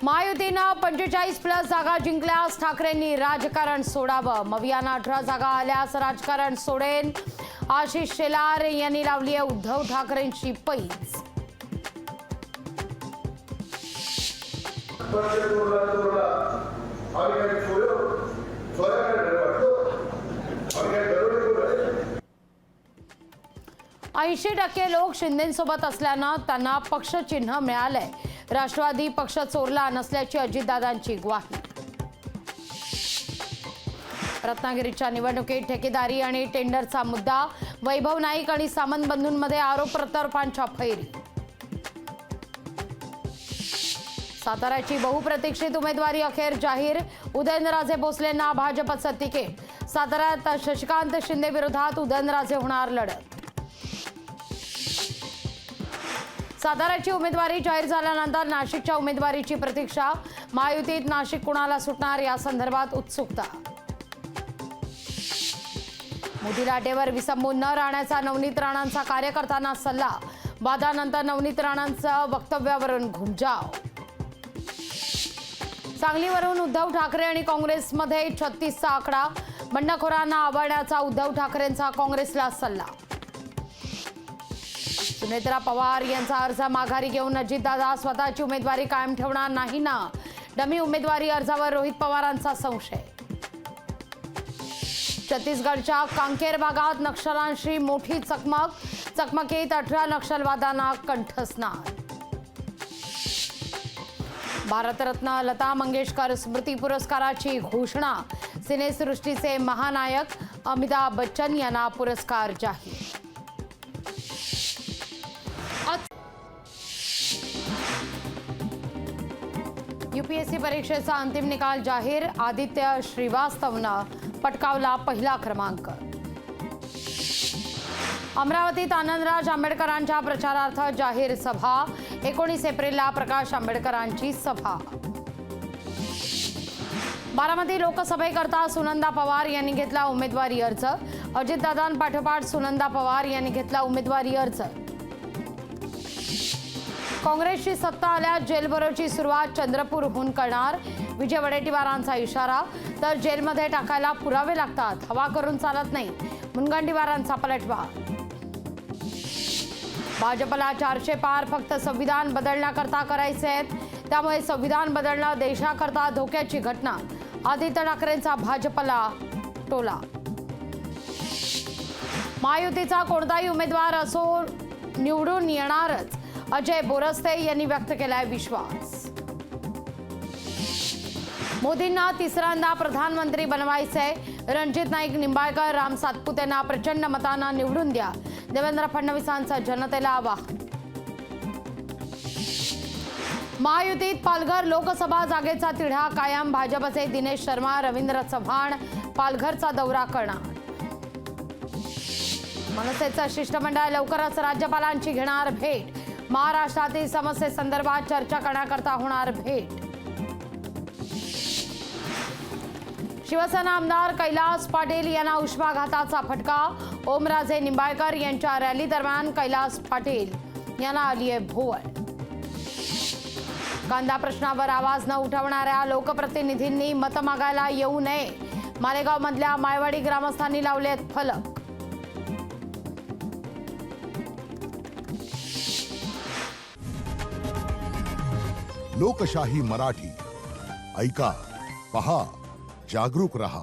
महायुतीनं 45+ जागा जिंकल्यास ठाकरेंनी राजकारण सोडावं। मवियानं 18 जागा आल्यास राजकारण सोडेन। आशिष शेलार यांनी लावली आहे उद्धव ठाकरेंची पैज। ऐंशी टक्के लोक शिंदेसोबत असल्यानं त्यांना पक्ष चिन्ह मिळालंय। राष्ट्रवादी पक्ष चोरला नसल्याची अजितदादांची ग्वाही। रत्नागिरीच्या निवडणुकीत ठेकेदारी आणि टेंडरचा मुद्दा, वैभव नाईक आणि सामंत बंधूंमध्ये आरोप प्रत्यारोपांच्या फैरी। साताऱ्याची बहुप्रतीक्षित उमेदवारी अखेर जाहीर, उदयनराजे भोसलेंना भाजपचं तिकीट। साताऱ्यात शशिकांत शिंदे विरोधात उदयनराजे होणार लढत। साताऱ्याची उमेदवारी जाहीर झाल्यानंतर नाशिकच्या उमेदवारीची प्रतीक्षा। महायुतीत नाशिक कुणाला सुटणार या संदर्भात उत्सुकता। मोदी लाटेवर विसंबून न राहण्याचा नवनीत राणांचा कार्यकर्त्यांना सल्ला। वादानंतर नवनीत राणांचं वक्तव्यावरून घुमजाव। सांगलीवरून उद्धव ठाकरे आणि काँग्रेसमध्ये 36चा आकडा, बंडखोरांना आवडण्याचा उद्धव ठाकरेंचा काँग्रेसला सल्ला। सुनेत्रा पवार यांचा अर्ज माघारी घेऊन अजितदादा स्वतःची उमेदवारी कायम ठेवणार नाही ना, डमी उमेदवारी अर्जावर रोहित पवारांचा संशय। छत्तीसगडच्या कांकेर भागात नक्षलांशी मोठी चकमकीत 18 नक्षलवाद्यांना कंठस्नान। भारतरत्न लता मंगेशकर स्मृती पुरस्काराची घोषणा, सिनेसृष्टीचे महानायक अमिताभ बच्चन यांना पुरस्कार जाहीर। यूपीएससी परीक्षेचा अंतिम निकाल जाहीर, आदित्य श्रीवास्तवनं पटकावला पहिला क्रमांक। अमरावतीत आनंदराज आंबेडकरांच्या प्रचारार्थ जाहीर सभा, 19 एप्रिलला प्रकाश आंबेडकरांची सभा। बारामती लोकसभेकरता सुनंदा पवार यांनी घेतला उमेदवारी अर्ज, अजितदादांपाठोपाठ सुनंदा पवार यांनी घेतला उमेदवारी अर्ज। काँग्रेसची सत्ता आल्यास जेलभरोची सुरुवात चंद्रपूरहून करणार, विजय वडेट्टीवारांचा इशारा। तर जेलमध्ये टाकायला पुरावे लागतात, हवा करून चालत नाही, मुनगंटीवारांचा पलटवार। भाजपला 400 पार फक्त संविधान बदलण्याकरता करायचे आहेत, त्यामुळे संविधान बदलणं देशाकरता धोक्याची घटना, आदित्य ठाकरेंचा भाजपला टोला। महायुतीचा कोणताही उमेदवार असो निवडून येणारच, अजय बोरस्ते यांनी व्यक्त केलाय विश्वास। मोदींना तिसऱ्यांदा प्रधानमंत्री बनवायचंय, रणजित नाईक निंबाळकर राम सातपुतेंना प्रचंड मतांना निवडून द्या, देवेंद्र फडणवीसांचं जनतेला आवाहन। महायुतीत पालघर लोकसभा जागेचा तिढा कायम, भाजपचे दिनेश शर्मा रवींद्र चव्हाण पालघरचा दौरा करणार। मनसेचं शिष्टमंडळ लवकरच राज्यपालांची घेणार भेट, महाराष्ट्रातील समस्येसंदर्भात चर्चा करण्याकरता होणार भेट। शिवसेना आमदार कैलास पाटील यांना उष्माघाताचा फटका, ओमराजे निंबाळकर यांच्या रॅली दरम्यान कैलास पाटील यांना आली आहे भोवळ। कांदा प्रश्नावर आवाज न उठवणाऱ्या लोकप्रतिनिधींनी मत मागायला येऊ नये, मालेगाव मधल्या मायवाडी ग्रामस्थांनी लावलेत फलक। लोकशाही मराठी ऐका, पहा, जागरूक रहा।